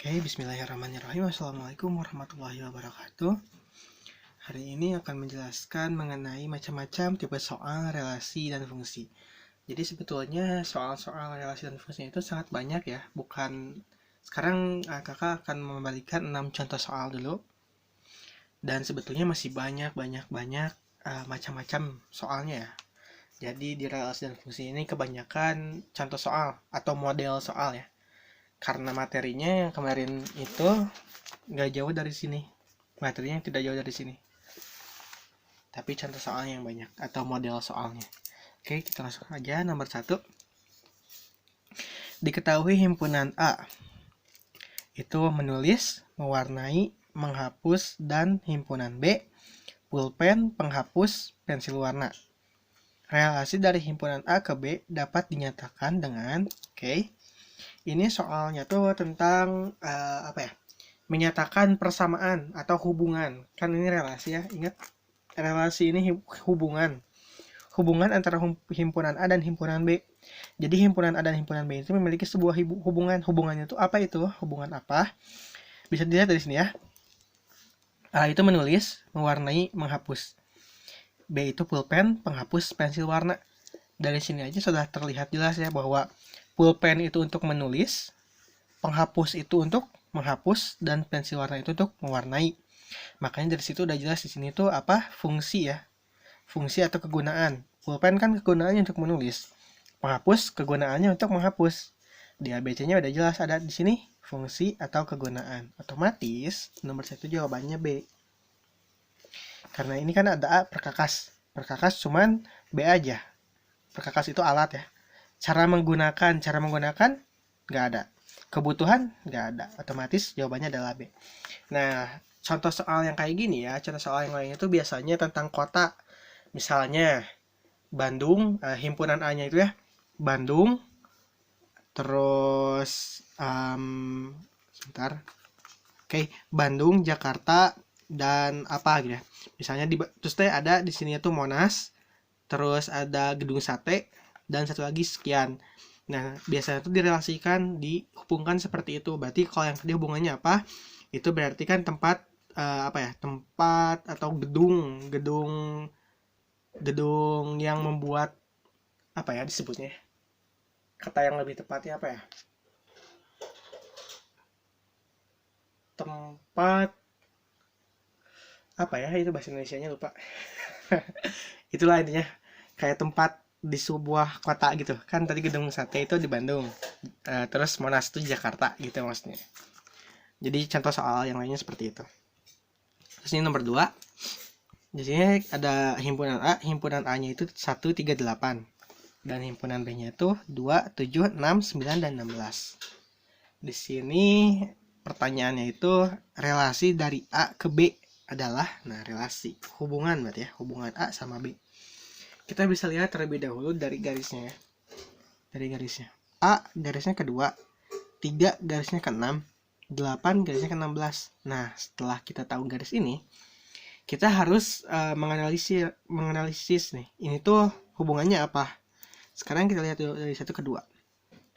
Oke, bismillahirrahmanirrahim. Assalamualaikum warahmatullahi wabarakatuh. Hari ini akan menjelaskan mengenai macam-macam tipe soal, relasi, dan fungsi. Jadi sebetulnya soal-soal relasi dan fungsi itu sangat banyak ya. Sekarang kakak akan memberikan 6 contoh soal dulu. Dan sebetulnya masih banyak macam-macam soalnya ya. Jadi di relasi dan fungsi ini kebanyakan contoh soal atau model soal ya. Karena materinya yang kemarin itu nggak jauh dari sini, materinya tidak jauh dari sini, tapi contoh soalnya yang banyak atau model soalnya. Oke, kita langsung aja. Nomor 1, diketahui himpunan A itu menulis, mewarnai, menghapus, dan himpunan B pulpen, penghapus, pensil warna. Relasi dari himpunan A ke B dapat dinyatakan dengan ini soalnya tuh tentang menyatakan persamaan atau hubungan. Kan ini relasi ya, ingat relasi ini hubungan antara himpunan A dan himpunan B. Jadi himpunan A dan himpunan B itu memiliki sebuah hubungannya itu apa? Itu hubungan apa? Bisa dilihat dari sini ya. A itu menulis, mewarnai, menghapus. B itu pulpen, penghapus, pensil warna. Dari sini aja sudah terlihat jelas ya bahwa pulpen itu untuk menulis, penghapus itu untuk menghapus, dan pensil warna itu untuk mewarnai. Makanya dari situ udah jelas di sini tuh apa? Fungsi ya. Fungsi atau kegunaan. Pulpen kan kegunaannya untuk menulis. Penghapus kegunaannya untuk menghapus. Di ABC-nya udah jelas ada di sini fungsi atau kegunaan. Otomatis nomor 1 jawabannya B. Karena ini kan ada A perkakas. Perkakas cuman B aja. Perkakas itu alat ya. Cara menggunakan nggak ada. Kebutuhan nggak ada. Otomatis jawabannya adalah B. Nah, contoh soal yang kayak gini ya, contoh soal yang lain itu biasanya tentang kota. Misalnya Bandung, himpunan A-nya itu ya, Bandung, terus Bandung, Jakarta, dan apa gitu ya. Misalnya terus ada di sini tuh Monas, terus ada Gedung Sate, dan satu lagi sekian. Nah, biasanya itu direlasikan, dihubungkan seperti itu. Berarti kalau yang tadi hubungannya apa? Itu berarti kan tempat tempat atau gedung yang membuat disebutnya. Kata yang lebih tepatnya apa ya? Tempat itu bahasa Indonesianya lupa. Itulah intinya, kayak tempat di sebuah kota gitu kan. Tadi Gedung Sate itu di Bandung, terus Monas itu di Jakarta gitu maksudnya. Jadi contoh soal yang lainnya seperti itu. Terus ini nomor 2, di sini ada himpunan A. Himpunan A nya itu 1, 3, 8, dan himpunan B nya itu 2, 7, 6, 9, dan 16. Di sini pertanyaannya itu relasi dari A ke B adalah, relasi hubungan berarti ya, hubungan A sama B. Kita bisa lihat terlebih dahulu dari garisnya ya. Dari garisnya. A garisnya ke-2, 3 garisnya ke-6, 8 garisnya ke-16. Nah, setelah kita tahu garis ini, kita harus menganalisis nih. Ini tuh hubungannya apa? Sekarang kita lihat dulu dari 1 ke 2.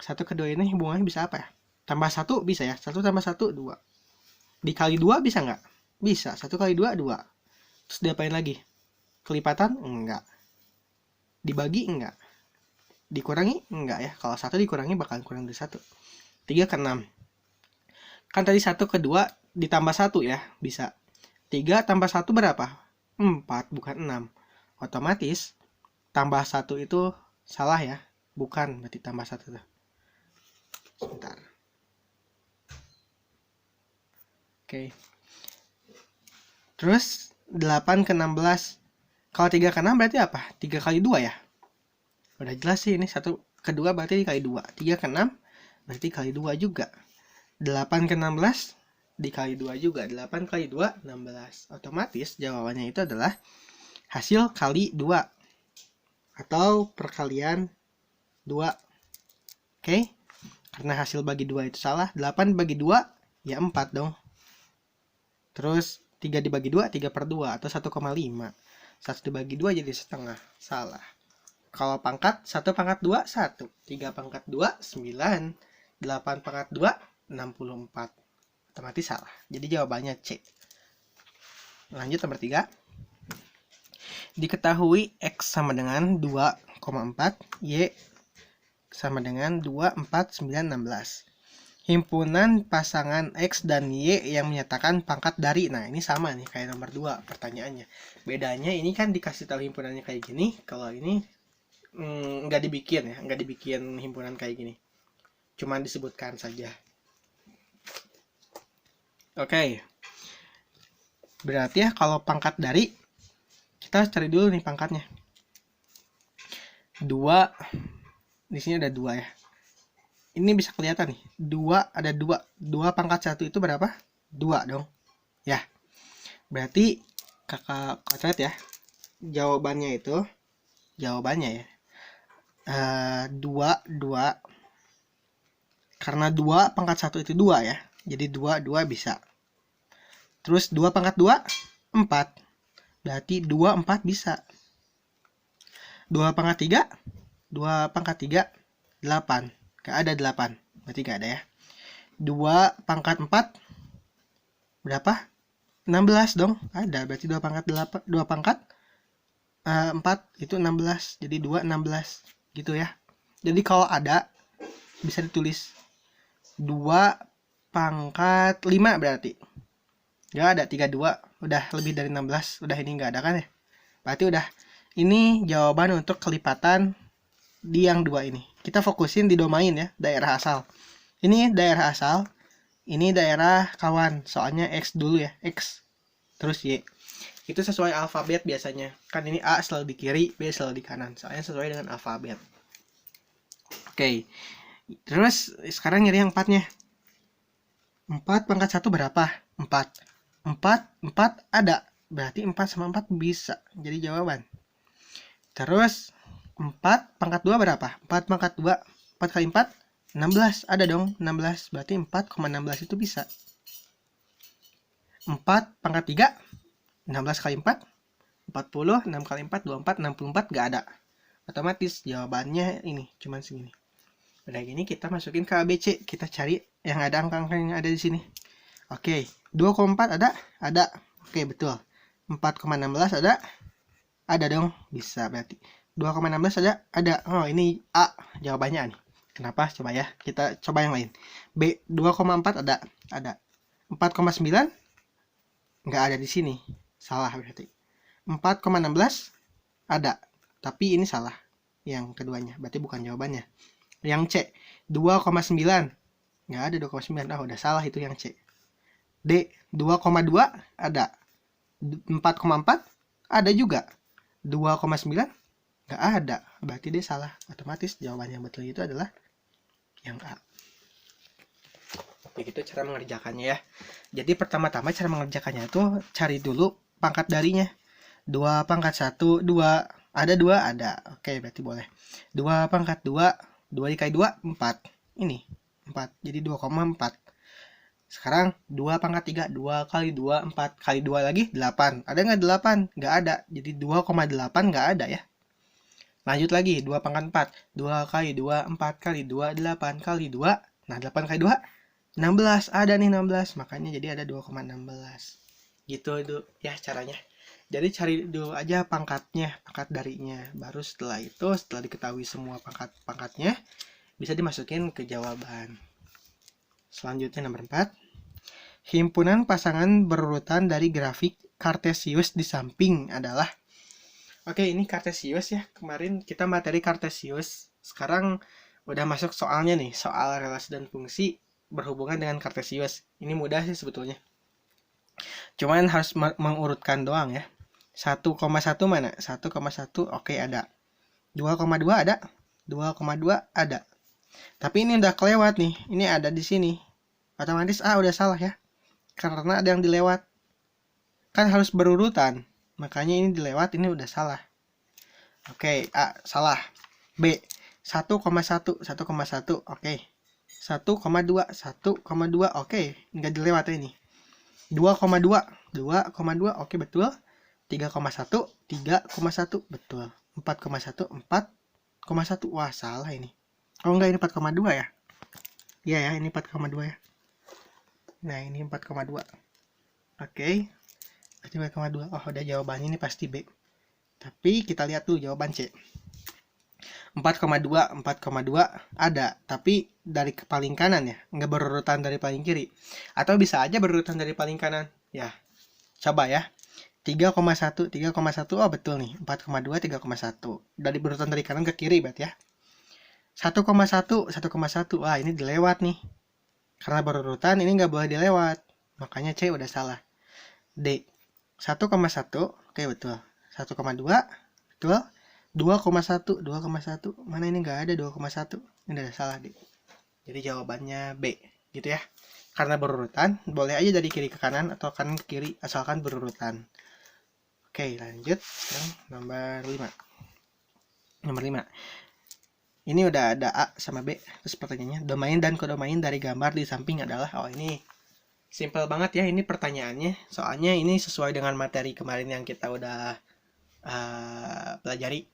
1 ke 2 ini hubungannya bisa apa ya? Tambah 1 bisa ya. 1 tambah 1, 2. Dikali 2 bisa nggak? Bisa. 1 kali 2, 2. Terus diapain lagi? Kelipatan? Enggak. Dibagi? Enggak. Dikurangi? Enggak ya. Kalau 1 dikurangi bakal kurang dari 1. 3 ke 6. Kan tadi 1 ke 2 ditambah 1 ya. Bisa. 3 tambah 1 berapa? 4, bukan 6. Otomatis tambah 1 itu salah ya. Bukan, berarti tambah 1 tuh. Sebentar. Oke. Terus 8 ke 16. Kalau 3 ke 6 berarti apa? 3 kali 2 ya? Udah jelas sih, ini 1 ke 2 berarti dikali 2. 3 ke 6 berarti kali 2 juga. 8 ke 16 dikali 2 juga. 8 kali 2, 16. Otomatis jawabannya itu adalah hasil kali 2 atau perkalian 2. Oke? Karena hasil bagi 2 itu salah. 8 bagi 2 ya 4 dong. Terus 3 dibagi 2, 3 per 2 atau 1,5. 1 dibagi 2 jadi setengah. Salah. Kalau pangkat, 1 pangkat 2, 1. 3 pangkat 2, 9. 8 pangkat 2, 64. otomatis salah. Jadi jawabannya C. Lanjut nomor 3. Diketahui X sama dengan 2,4, Y sama dengan 2, 4, 9, 16. Himpunan pasangan X dan Y yang menyatakan pangkat dari. Nah, ini sama nih kayak nomor 2 pertanyaannya. Bedanya ini kan dikasih tahu himpunannya kayak gini, kalau ini nggak dibikin ya, nggak dibikin himpunan kayak gini. Cuman disebutkan saja. Oke. Berarti ya kalau pangkat dari, kita harus cari dulu nih pangkatnya. 2, di sini ada 2 ya. Ini bisa kelihatan nih. 2 ada 2. 2 pangkat 1 itu berapa? 2 dong. Ya. Berarti kakak lihat ya. Jawabannya ya. 2, 2. Karena 2 pangkat 1 itu 2 ya. Jadi 2 bisa. Terus 2 pangkat 2, 4. Berarti 2, 4 bisa. 2 pangkat 3, 2 pangkat 3, 8. Gak ada 8. Berarti gak ada ya. 2 pangkat 4, berapa? 16 dong. Ada. Berarti 2 pangkat 8, 2 pangkat 4 itu 16. Jadi 2, 16. Gitu ya. Jadi kalau ada, bisa ditulis 2 pangkat 5 berarti. Gak ada, 32. Udah lebih dari 16. Udah ini gak ada kan ya. Berarti udah. Ini jawaban untuk kelipatan di yang 2 ini. Kita fokusin di domain ya, daerah asal. Ini daerah asal. Ini daerah kawan. Soalnya X dulu ya, X. Terus Y. Itu sesuai alfabet biasanya. Kan ini A selalu di kiri, B selalu di kanan. Soalnya sesuai dengan alfabet. Oke. Terus sekarang nyari yang 4-nya. 4 pangkat 1 berapa? 4. 4 ada. Berarti 4 sama 4 bisa jadi jawaban. Terus 4 pangkat 2 berapa? 4 pangkat 2. 4 kali 4, 16. Ada dong, 16. Berarti 4,16 itu bisa. 4 pangkat 3, 16 kali 4, 40. 6 kali 4, 24. 64 gak ada. Otomatis jawabannya ini, cuman segini. Udah gini kita masukin ke ABC. Kita cari yang ada angka-angka yang ada di sini. Oke, 2,4 ada? Ada. Oke, betul. 4,16 ada? Ada dong, bisa berarti. 2,16 ada? Ada. Oh, ini A jawabannya nih. Kenapa? Coba ya, kita coba yang lain. B, 2,4 ada? Ada. 4,9 nggak ada di sini. Salah berarti. 4,16 ada. Tapi ini salah. Yang keduanya, berarti bukan jawabannya. Yang C, 2,9 nggak ada 2,9. Ah, udah salah itu yang C. D, 2,2 ada. 4,4 ada juga. 2,9 nggak ada, berarti dia salah. Otomatis jawaban yang betul itu adalah yang A. Begitu cara mengerjakannya ya. Jadi pertama-tama cara mengerjakannya itu cari dulu pangkat darinya. 2 pangkat 1, 2. Ada 2? Ada. Oke, berarti boleh. 2 pangkat 2, 2 dikali 2, 4. Ini 4, jadi 2,4. Sekarang 2 pangkat 3, 2 kali 2, 4 kali 2 lagi 8. Ada nggak 8? Nggak ada. Jadi 2,8 nggak ada ya. Lanjut lagi, 2 pangkat 4. 2 kali 2, 4 kali 2, 8 kali 2. Nah, 8 kali 2, 16. Ada nih 16. Makanya jadi ada 2,16. Gitu itu ya caranya. Jadi cari dulu aja pangkatnya, pangkat darinya. Baru setelah itu, setelah diketahui semua pangkat-pangkatnya, bisa dimasukin ke jawaban. Selanjutnya nomor 4. Himpunan pasangan berurutan dari grafik Kartesius di samping adalah. Oke, ini Kartesius ya. Kemarin kita materi Kartesius. Sekarang udah masuk soalnya nih. Soal relasi dan fungsi berhubungan dengan Kartesius. Ini mudah sih sebetulnya. Cuman harus mengurutkan doang ya. 1,1 mana? 1,1 oke ada. 2,2 ada? 2,2 ada. Tapi ini udah kelewat nih. Ini ada di sini. Otomatis A udah salah ya. Karena ada yang dilewat. Kan harus berurutan. Makanya ini dilewat, ini udah salah. Oke, A salah. B 1,1 oke. 1,2 oke. Nggak dilewat ini. 2,2 oke betul. 3,1 betul. 4,1 4,1. Wah, salah ini. Oh enggak, ini 4,2 ya. Iya ya, ini 4,2 ya. Nah, ini 4,2. Oke. Berarti 4,2. Oh, udah jawabannya ini pasti B. Tapi kita lihat dulu jawaban C. 4,2 ada, tapi dari paling kanan ya, nggak berurutan dari paling kiri. Atau bisa aja berurutan dari paling kanan. Ya, coba ya. 3,1, oh betul nih. 4,2, 3,1. Dari berurutan dari kanan ke kiri berarti ya. 1,1, wah ini dilewat nih. Karena berurutan ini nggak boleh dilewat. Makanya C udah salah. D. 1,1, oke betul. 1,2, betul. 2,1, mana ini nggak ada 2,1. Ini udah salah D. Jadi jawabannya B, gitu ya. Karena berurutan, boleh aja dari kiri ke kanan atau kanan ke kiri, asalkan berurutan. Oke, lanjut. Sekarang nomor 5. Nomor 5. Ini udah ada A sama B. Terus pertanyaannya, domain dan kodomain dari gambar di samping adalah, oh ini simple banget ya ini pertanyaannya. Soalnya ini sesuai dengan materi kemarin yang kita udah pelajari.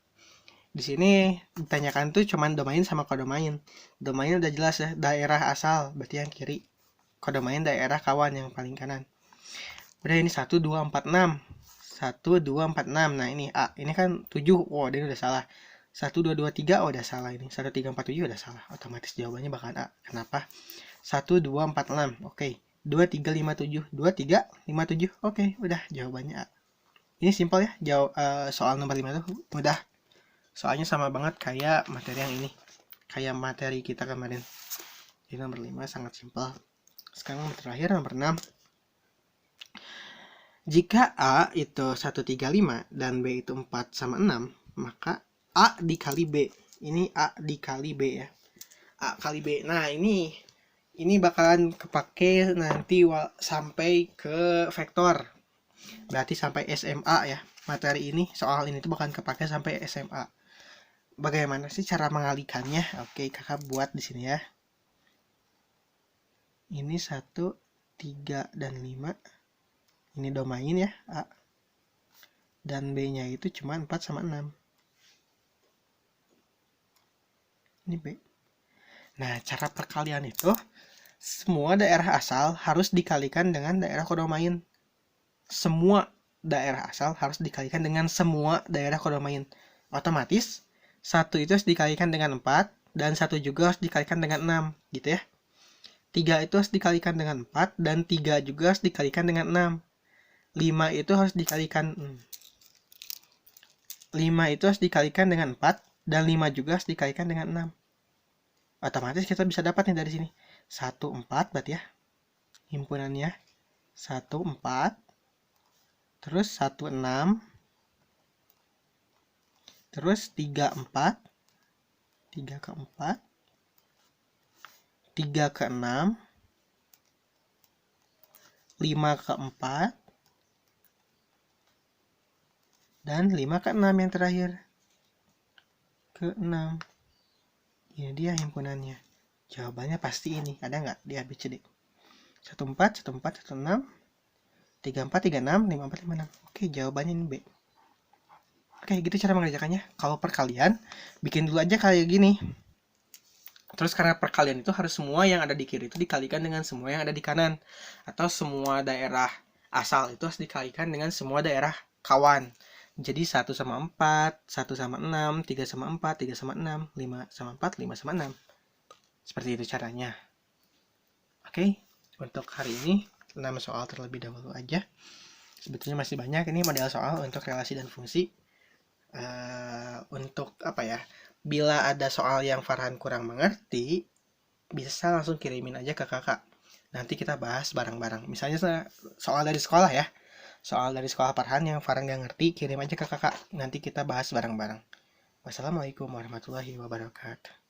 Di sini ditanyakan tuh cuman domain sama kodomain. Domain udah jelas ya, daerah asal, berarti yang kiri. Kodomain daerah kawan yang paling kanan. Udah ini 1, 2, 4, 6. 1, 2, 4, 6. Nah ini A. Ini kan 7. Wow, ini udah salah. 1, 2, 2, 3. Oh udah salah ini. 1, 3, 4, 7 udah salah. Otomatis jawabannya bakalan A. Kenapa? 1, 2, 4, 6. Oke. 2, 3, 5, 7. 2, 3, 5, 7. Oke, udah jawabannya A. Ini simpel ya. Soal nomor 5 tuh udah. Soalnya sama banget kayak materi yang ini. Kayak materi kita kemarin. Jadi nomor 5 sangat simpel. Sekarang nomor terakhir nomor 6. Jika A itu 135 dan B itu 4 sama 6, maka A dikali B. Ini A dikali B ya. A kali B. Nah, ini bakalan kepake nanti sampai ke vektor. Berarti sampai SMA ya. Materi ini, soal ini tuh bakalan kepake sampai SMA. Bagaimana sih cara mengalihkannya? Oke, kakak buat di sini ya. Ini 1, 3, dan 5. Ini domain ya, A. Dan B-nya itu cuma 4 sama 6. Ini B. Nah, cara perkalian itu, semua daerah asal harus dikalikan dengan daerah kodomain. Semua daerah asal harus dikalikan dengan semua daerah kodomain. Otomatis, 1 itu harus dikalikan dengan 4, dan 1 juga harus dikalikan dengan 6, gitu ya. 3 itu harus dikalikan dengan 4, dan 3 juga harus dikalikan dengan 6. 5 itu harus dikalikan 5 itu harus dikalikan dengan 4, dan 5 juga harus dikalikan dengan 6. Otomatis kita bisa dapat nih dari sini. 1, 4 berarti ya. Himpunannya 1, 4. Terus 1, 6. Terus 3, 4. 3 ke 4. 3 ke 6. 5 ke 4. Dan 5 ke 6 yang terakhir. Ke 6. Ini dia himpunannya. Jawabannya pasti ini. Ada nggak di ABCD? 14, 14, 16, 34, 36, 54, 56. Oke, jawabannya ini B. Oke, gitu cara mengerjakannya. Kalau perkalian, bikin dulu aja kayak gini. Terus karena perkalian itu harus semua yang ada di kiri itu dikalikan dengan semua yang ada di kanan. Atau semua daerah asal itu harus dikalikan dengan semua daerah kawan. Jadi 1 sama 4, 1 sama 6, 3 sama 4, 3 sama 6, 5 sama 4, 5 sama 6. Seperti itu caranya. Oke, untuk hari ini 6 soal terlebih dahulu aja. Sebetulnya masih banyak ini model soal untuk relasi dan fungsi. Untuk apa ya? Bila ada soal yang Farhan kurang mengerti, bisa langsung kirimin aja ke kakak. Nanti kita bahas bareng-bareng. Misalnya soal dari sekolah ya. Soal dari sekolah Farhan yang Farhan gak ngerti, kirim aja ke kakak. Nanti kita bahas bareng-bareng. Wassalamualaikum warahmatullahi wabarakatuh.